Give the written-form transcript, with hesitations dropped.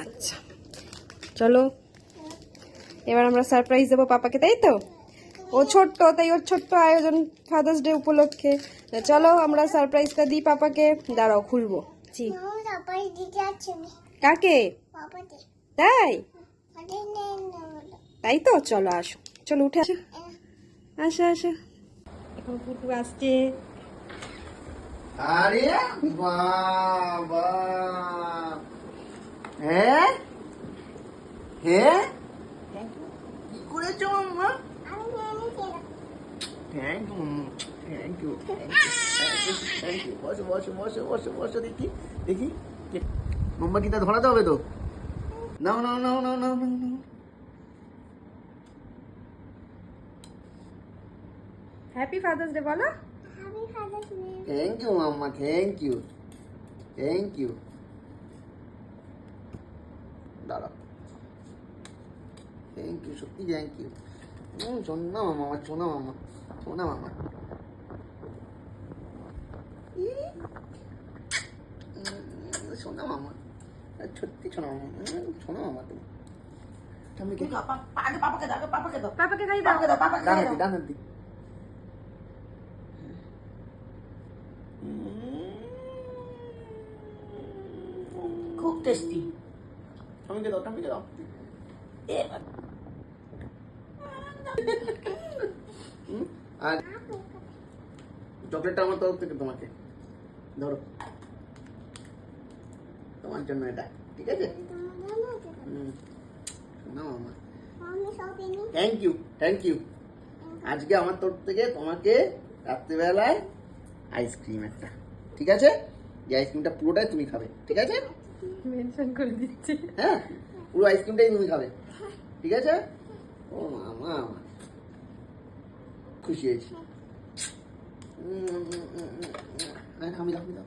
আচ্ছা চলো এবার আমরা সারপ্রাইজ দেবো পাপাকে, তাই তো? ও ছোট্ট, তাই ওর ছোট্ট আয়োজন ফাদার্স ডে উপলক্ষে। চলো আমরা সারপ্রাইজটা দিই পাপাকে। দাঁড়াও খুলবো। জি কাকে? তাই তাই তো, চলো আসো, চলো উঠে আসো, আসো আসো। এখন পুটু আসছে। আরে বাবা, হ্যাঁ হ্যাঁ, কি করেছো মাম্মা? Thank you thank you thank you thank you. বসো বসো বসো বসো বসো, দেখি দেখি মোমবাতিটা ধরাতে হবে তো। নাও নাও নাও নাও নাও নাও নাও। হ্যাপি ফাদার্স ডে বলো। থ্যাংক ইউ মাম্মা, থ্যাংক ইউ থ্যাংক ইউ। দাঁড়াও, থ্যাংক ইউ, সত্যি থ্যাংক ইউ। শোনা মামা, আমার শোনা মামা, শোনা মামা। শোনা মামা, সত্যি শোনা মামা, শোনা মামা তুমি। পাপাকে খাই দাও। ডান হাতি ডান হাতি। খুব টেস্টি। ঠামিকে দাও, ঠামিকে দাও। আর চকলেটটা আমার তরফ থেকে তোমাকে, ধরো তোমার জন্য এটা, ঠিক আছে? না মামা, থ্যাংক ইউ থ্যাংক ইউ। আজকে আমার তরফ থেকে তোমাকে রাত্রিবেলায় আইসক্রিম একটা, ঠিক আছে? এই আইসক্রিমটা পুরোটাই তুমি খাবে, ঠিক আছে? মেনশন করে দিচ্ছি। হ্যাঁ, পুরো আইসক্রিমটাই তুমি খাবে, ঠিক আছে? ও মামা, আমার খুশি হয়েছি। আমি দাও, আমি দাও।